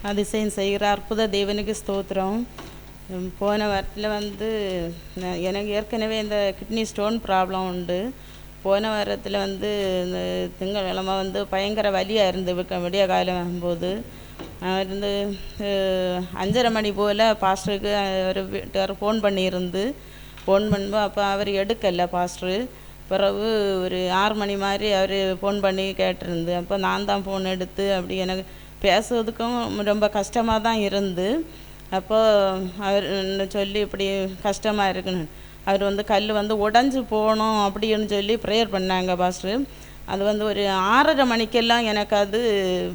அதிசயம் செய்கிற அற்புத தேவனுக்கு ஸ்தோத்திரம். போன வாரத்தில் எனக்கு ஏற்கனவே இந்த கிட்னி ஸ்டோன் ப்ராப்ளம் உண்டு. போன வாரத்தில் இந்த திங்கட்கிழமை பயங்கர வலியாக இருந்து விடிய காலம் ஆகும்போது இருந்து 5:30 மணி போல் பாஸ்டருக்கு ஒரு வீட்டுக்காரர் ஃபோன் பண்ணும்போது அப்போ அவர் எடுக்கலை பாஸ்டரு. பிறகு ஒரு 6 மணி மாதிரி அவர் ஃபோன் பண்ணி கேட்டிருந்து. அப்போ நான் தான் ஃபோன் எடுத்து அப்படி எனக்கு பேசுவதுக்கும் ரொம்ப கஷ்டமாக தான் இருந்து. அப்போது அவர் சொல்லி இப்படி கஷ்டமாக இருக்குன்னு அவர் கல் உடஞ்சி போகணும் அப்படின்னு சொல்லி ப்ரேயர் பண்ணாங்க பாஸ்டர். அது ஒரு 6:30 மணிக்கெல்லாம் எனக்கு அது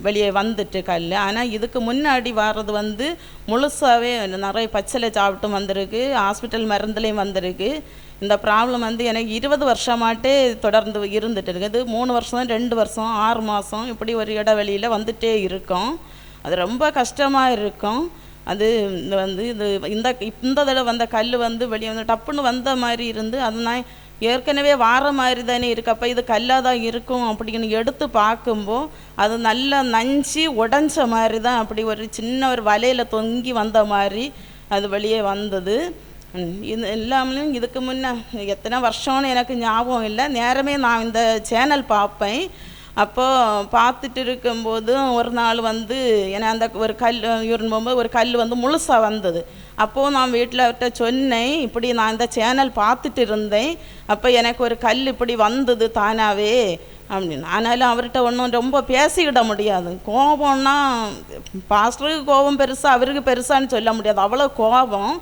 வெளியே வந்துட்டு கல். ஆனால் இதுக்கு முன்னாடி வர்றது முழுசாகவே நிறைய பச்சளை சாப்பிட்டு வந்திருக்கு, ஹாஸ்பிட்டல் மருந்துலேயும் வந்திருக்கு. இந்த ப்ராப்ளம் எனக்கு 20 வருஷமாட்டே தொடர்ந்து இருந்துட்டு இருக்குது. 3 வருஷம், 2 வருஷம், 6 மாதம் இப்படி ஒரு இடைவெளியில் வந்துட்டே இருக்கும். அது ரொம்ப கஷ்டமாக இருக்கும். அது இந்த தடவை வந்த கல் வெளியே டப்புன்னு வந்த மாதிரி இருந்து அது நான் ஏற்கனவே வார மாதிரி தானே இருக்குது, அப்போ இது கல்லாக தான் இருக்கும் அப்படின்னு எடுத்து பார்க்கும்போது அது நல்லா நஞ்சு உடஞ்ச மாதிரி தான், அப்படி ஒரு சின்ன ஒரு வலையில் தொங்கி வந்த மாதிரி அது வெளியே வந்தது. இது எல்லாமலும் இதுக்கு முன்னே எத்தனை வருஷம்னு எனக்கு ஞாபகம் இல்லை. நேரமே நான் இந்த சேனல் பார்ப்பேன். அப்போது பார்த்துட்டு இருக்கும்போது ஒரு நாள் ஏன்னா அந்த ஒரு கல் போகும்போது ஒரு கல் முழுசாக வந்தது. அப்போது நான் வீட்டில் அவர்கிட்ட சொன்னேன், இப்படி நான் இந்த சேனல் பார்த்துட்டு இருந்தேன், அப்போ எனக்கு ஒரு கல் இப்படி வந்தது தானாகவே அப்படின்னு. ஆனாலும் அவர்கிட்ட ஒன்றும் ரொம்ப பேசிக்கிட முடியாது. கோபம்னா பாஸ்டருக்கு கோபம் பெருசாக அவருக்கு பெருசான்னு சொல்ல முடியாது, அவ்வளோ கோபம்.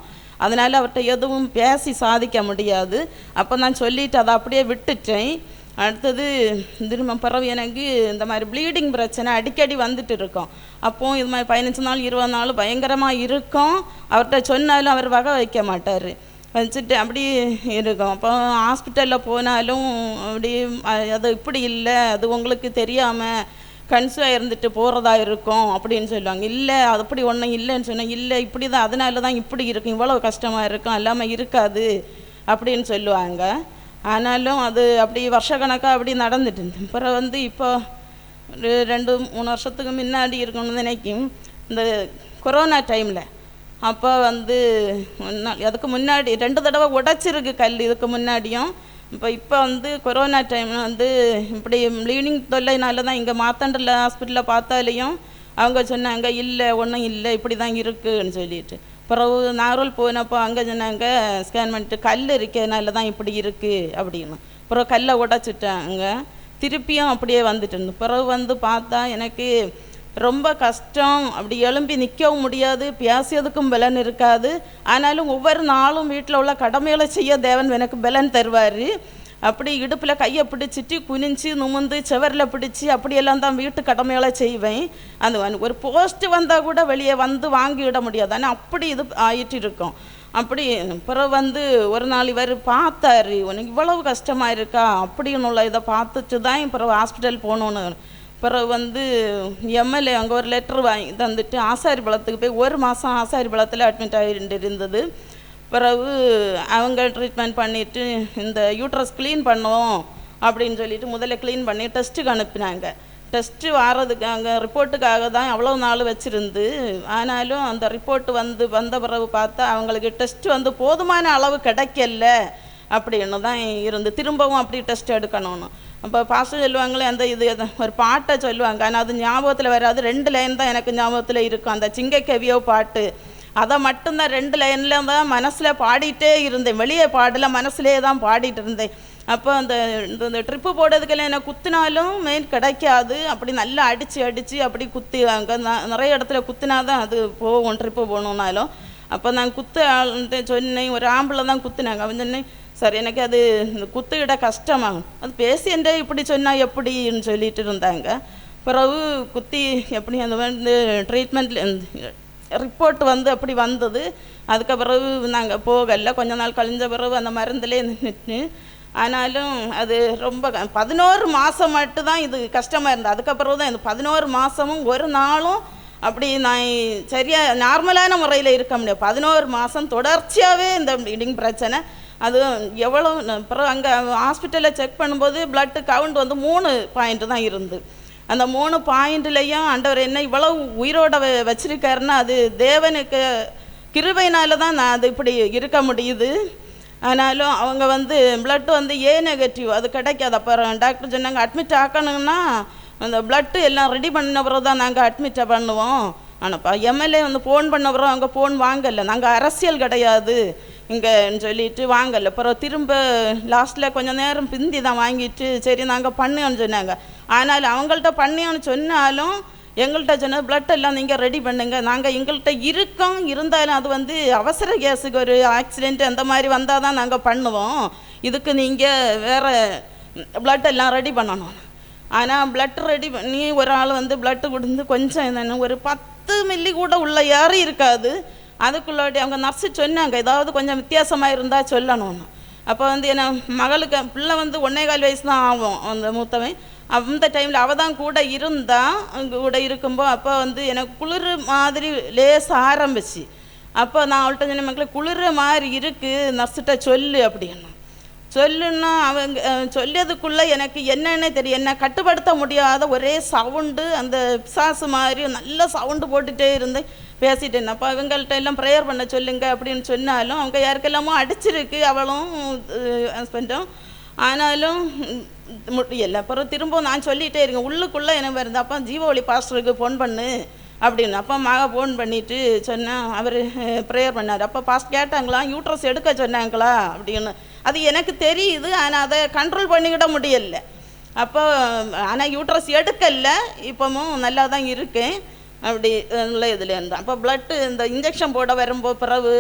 அதனால் அவர்கிட்ட எதுவும் பேசி சாதிக்க முடியாது. அப்போ நான் சொல்லிவிட்டு அதை அப்படியே விட்டுட்டேன். அடுத்தது திரும்ப பிறகு எனக்கு இந்த மாதிரி ப்ளீடிங் பிரச்சனை அடிக்கடி வந்துட்டு இருக்கோம். அப்போது இது மாதிரி 15 நாள் 20 நாள் பயங்கரமாக இருக்கும். அவர்கிட்ட சொன்னாலும் அவர் வகை வைக்க மாட்டார், வச்சுட்டு அப்படி இருக்கும். அப்போ ஹாஸ்பிட்டலில் போனாலும் அப்படி அது இப்படி இல்லை, அது உங்களுக்கு தெரியாமல் கன்சிவாக இருந்துட்டு போகிறதா இருக்கும் அப்படின்னு சொல்லுவாங்க. இல்லை அது அப்படி ஒன்றும் இல்லைன்னு சொன்னேன். இல்லை இப்படி தான், அதனால தான் இப்படி இருக்கும், இவ்வளோ கஷ்டமாக இருக்கும், எல்லாமே இருக்காது அப்படின்னு சொல்லுவாங்க. ஆனாலும் அது அப்படி வருஷக்கணக்காக அப்படி நடந்துட்டு இருந்தேன். அப்புறம் இப்போ ஒரு 2-3 வருஷத்துக்கு முன்னாடி இருக்கணும்னு நினைக்கும், இந்த கொரோனா டைமில் அப்போ அதுக்கு முன்னாடி 2 தடவை உடைச்சிருக்கு கல் இதுக்கு முன்னாடியும். இப்போ கொரோனா டைமில் இப்படி ப்ளீடிங் தொல்லைனால தான் இங்கே மாத்தண்டல ஹாஸ்பிட்டலில் பார்த்தாலையும் அவங்க சொன்னாங்க, இல்லை ஒன்றும் இல்லை இப்படி தான் இருக்குன்னு சொல்லிட்டு. பிறகு நார்மல் போனப்போ அங்கே சொன்னாங்க, ஸ்கேன் பண்ணிட்டு கல் இருக்கிறதுனால தான் இப்படி இருக்குது அப்படின்னு. பிறகு கல்லை உடைச்சிட்டாங்க, திருப்பியும் அப்படியே வந்துட்டு இருந்தோம். பிறகு பார்த்தா எனக்கு ரொம்ப கஷ்டம், அப்படி எழும்பி நிற்கவும் முடியாது, பேசியதுக்கும் பலன் இருக்காது. ஆனாலும் ஒவ்வொரு நாளும் வீட்டில் உள்ள கடமைகளை செய்ய தேவன் எனக்கு பலன் தருவார். அப்படி இடுப்பில் கையை பிடிச்சிட்டு குனிஞ்சு நுமுந்து செவரில் பிடிச்சி அப்படியெல்லாம் தான் வீட்டு கடமைகளை செய்வேன். அந்த ஒரு போஸ்ட்டு வந்தால் கூட வெளியே வாங்கிவிட முடியாது, ஆனால் அப்படி இது ஆகிட்டு இருக்கும். அப்படி பிறகு ஒரு நாள் இவர் பார்த்தாரு, உனக்கு இவ்வளவு கஷ்டமாக இருக்கா அப்படின்னு உள்ள இதை பார்த்துட்டு தான் பிறகு ஹாஸ்பிட்டல் போகணுன்னு. பிறகு எம்எல்ஏ அங்கே ஒரு லெட்ரு வாங்கி தந்துட்டு ஆசாரி பழத்துக்கு போய் 1 மாதம் ஆசாரி பழத்தில் அட்மிட் ஆகிட்டு இருந்தது. பிறகு அவங்க ட்ரீட்மெண்ட் பண்ணிவிட்டு இந்த யூட்ரஸ் க்ளீன் பண்ணுவோம் அப்படின்னு சொல்லிட்டு முதல்ல க்ளீன் பண்ணி டெஸ்ட்டுக்கு அனுப்பினாங்க. டெஸ்ட்டு வாரதுக்காக ரிப்போர்ட்டுக்காக தான் அவ்வளோ நாள் வச்சுருந்து. ஆனாலும் அந்த ரிப்போர்ட் வந்த பிறகு பார்த்தா அவங்களுக்கு டெஸ்ட்டு போதுமான அளவு கிடைக்கல அப்படின்னு தான் இருந்து, திரும்பவும் அப்படி டெஸ்ட் எடுக்கணும்னு. அப்போ பாஸ்டர் சொல்லுவாங்களே, அந்த இது ஒரு பாட்டை சொல்லுவாங்க, ஆனால் அது ஞாபகத்தில் வராது. 2 லைன் தான் எனக்கு ஞாபகத்தில் இருக்கும், அந்த சிங்கக்கவியோ பாட்டு. அதை மட்டும்தான் 2 லைனில் தான் மனசில் பாடிட்டே இருந்தேன், வெளியே பாடல, மனசுலேயே தான் பாடிட்டு இருந்தேன். அப்போ இந்த ட்ரிப்பு போடுறதுக்கெல்லாம் எனக்கு குத்தினாலும் மெயின் கிடைக்காது, அப்படி நல்லா அடித்து அப்படி குத்தி அங்கே நிறைய இடத்துல குத்தினா தான் அது போகும் ட்ரிப்பு போகணுன்னாலும். அப்போ நான் சொன்னேன், ஒரு ஆம்பிளை தான் குத்தினாங்க. அவன் சொன்னேன், சார் எனக்கு அது இந்த குத்துக்கிட கஷ்டமாகும், அது பேசியன்ட்டே இப்படி சொன்னால் எப்படின்னு சொல்லிட்டு இருந்தாங்க. பிறகு குத்தி எப்படி அந்த ட்ரீட்மெண்ட்டில் ரிப்போர்ட் அப்படி வந்தது. அதுக்கு பிறகு நாங்கள் போகலை, கொஞ்ச நாள் கழிஞ்ச பிறகு அந்த மருந்துலே நின்று. ஆனாலும் அது ரொம்ப 11 மாதம் மட்டும்தான் இது கஷ்டமாக இருந்தது. அதுக்கப்புறம் தான் இந்த 11 மாதமும் ஒரு நாளும் அப்படி நான் சரியாக நார்மலான முறையில் இருக்க முடியாது. 11 மாதம் தொடர்ச்சியாகவே இந்த ப்ளீடிங் பிரச்சனை. அது எவ்வளோ அப்புறம் அங்கே ஹாஸ்பிட்டலில் செக் பண்ணும்போது பிளட்டு கவுண்ட் 3 பாயிண்ட் தான் இருந்து. அந்த 3 பாயிண்ட்லேயும் ஆண்டவர் என்ன இவ்வளவு உயிரோட வச்சிருக்காருன்னா அது தேவனுக்கு கிருபையினால தான் நான் அது இப்படி இருக்க முடியுது. ஆனாலும் அவங்க வந்து பிளட்டு வந்து ஏ நெகட்டிவ், அது கிடைக்காது. அப்புறம் டாக்டர் சொன்னாங்க அட்மிட் ஆக்கணுங்கன்னா அந்த பிளட்டு எல்லாம் ரெடி பண்ண பிறகு தான் நாங்கள் அட்மிட்டை பண்ணுவோம். ஆனாப்பா எம்எல்ஏ வந்து ஃபோன் பண்ண பிறகு அவங்க ஃபோன் வாங்கலை, நாங்கள் அரசியல் கிடையாது இங்கேன்னு சொல்லிட்டு வாங்கலை. அப்புறம் திரும்ப லாஸ்ட்டில் கொஞ்சம் நேரம் பிந்தி தான் வாங்கிட்டு சரி நாங்கள் பண்ணுன்னு சொன்னாங்க. ஆனாலும் அவங்கள்ட்ட பண்ணியோன்னு சொன்னாலும் எங்கள்கிட்ட சொன்ன பிளட் எல்லாம் நீங்கள் ரெடி பண்ணுங்க, நாங்கள் எங்கள்கிட்ட இருக்கோம், இருந்தாலும் அது வந்து அவசர கேஸுக்கு ஒரு ஆக்சிடெண்ட் அந்த மாதிரி வந்தால் தான் நாங்கள் பண்ணுவோம், இதுக்கு நீங்கள் வேறு பிளட் எல்லாம் ரெடி பண்ணணும். ஆனால் பிளட் ரெடி பண்ணி ஒரு ஆள் வந்து பிளட்டு கொடுத்து கொஞ்சம் என்னென்ன ஒரு 10 மில்லி கூட உள்ள ஏறி இருக்காது. அதுக்குள்ளாடி அவங்க நர்ஸு சொன்னாங்க ஏதாவது கொஞ்சம் வித்தியாசமாக இருந்தால் சொல்லணும்னு. அப்போ வந்து என்ன மகளுக்கு பிள்ளை வந்து 1.25 வயசு தான் ஆகும் அந்த மூத்தவன். அந்த டைமில் அவள் தான் கூட இருந்தால் கூட இருக்கும்போது அப்போ வந்து எனக்கு குளிர் மாதிரி லேச ஆரம்பிச்சு. அப்போ நான் அவள்கிட்ட சொன்ன மக்களை குளிர மாதிரி இருக்குது நர்ஸுகிட்ட சொல்லு அப்படின்னு சொல்லுன்னா அவங்க சொல்லியதுக்குள்ளே எனக்கு என்னன்னே தெரியும். என்ன கட்டுப்படுத்த முடியாத ஒரே சவுண்டு, அந்த பிசாசு மாதிரி நல்ல சவுண்டு போட்டுகிட்டே இருந்து பேசிட்டேன். அப்போ அவங்கள்ட்ட எல்லாம் ப்ரேயர் பண்ண சொல்லுங்க அப்படின்னு சொன்னாலும் அவங்க யாருக்கெல்லாமோ அடிச்சிருக்கு அவளும் ஹஸ்பண்டும். ஆனாலும் முடியலை. அப்புறம் திரும்ப நான் சொல்லிகிட்டே இருக்கேன் உள்ளுக்குள்ளே எனக்கு வருது. அப்போ ஜீவஒளி பாஸ்டருக்கு ஃபோன் பண்ணு அப்படின்னு. அப்போ மக ஃபோன் பண்ணிவிட்டு சொன்னேன், அவர் ப்ரேயர் பண்ணார். அப்போ பாஸ்ட் கேட்டாங்களா யூட்ரஸ் எடுக்க சொன்னாங்களா அப்படின்னு. அது எனக்கு தெரியுது, ஆனால் அதை கண்ட்ரோல் பண்ணிக்கிட முடியலை. அப்போ ஆனால் யூட்ரஸ் எடுக்கலை, இப்போவும் நல்லா தான் இருக்கேன் அப்படி உள்ள இதில் இருந்தேன். அப்போ பிளட்டு இந்த இன்ஜெக்ஷன் போட வரும்போது பிறகு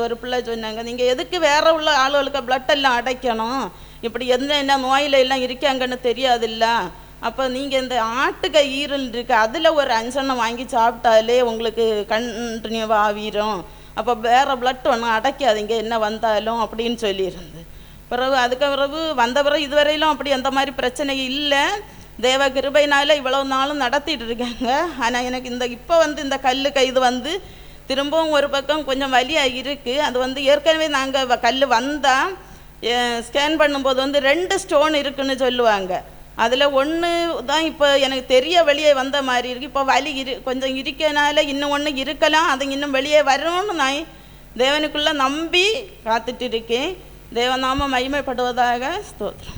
ஒரு பிள்ளை சொன்னாங்க நீங்கள் எதுக்கு வேற உள்ள ஆளுகளுக்கு பிளட்டெல்லாம் அடைக்கணும், இப்படி என்ன நோயில் எல்லாம் இருக்காங்கன்னு தெரியாதுல்ல. அப்போ நீங்கள் இந்த ஆட்டுக்கை ஈரல் இருக்குது அதில் ஒரு 5 எண்ணெய் வாங்கி சாப்பிட்டாலே உங்களுக்கு கண்டினியூவாக ஆவிரும், அப்போ வேறு பிளட் ஒன்றும் அடைக்காதீங்க என்ன வந்தாலும் அப்படின்னு சொல்லியிருந்து. பிறகு அதுக்கு பிறகு வந்த பிறகு இதுவரையிலும் அப்படி அந்த மாதிரி பிரச்சனை இல்லை. தேவ கிருபையினால் இவ்வளவு நாளும் நடத்திட்டு இருக்காங்க. ஆனால் எனக்கு இப்போ வந்து இந்த இது வந்து திரும்பவும் ஒரு பக்கம் கொஞ்சம் வலியாக இருக்குது. அது வந்து ஏற்கனவே நாங்கள் கல் வந்தால் ஸ்கேன் பண்ணும்போது வந்து 2 ஸ்டோன் இருக்குதுன்னு சொல்லுவாங்க. அதில் 1 தான் இப்போ எனக்கு தெரிய வெளியே வந்த மாதிரி இருக்குது. இப்போ வலி கொஞ்சம் இருக்கனால இன்னும் 1 இருக்கலாம், அது இன்னும் வெளியே வரணும்னு நான் தேவனுக்குள்ளே நம்பி காத்துட்டு இருக்கேன். தேவநாமம் மகிமைப்படுவதாக. ஸ்தோத்திரம்.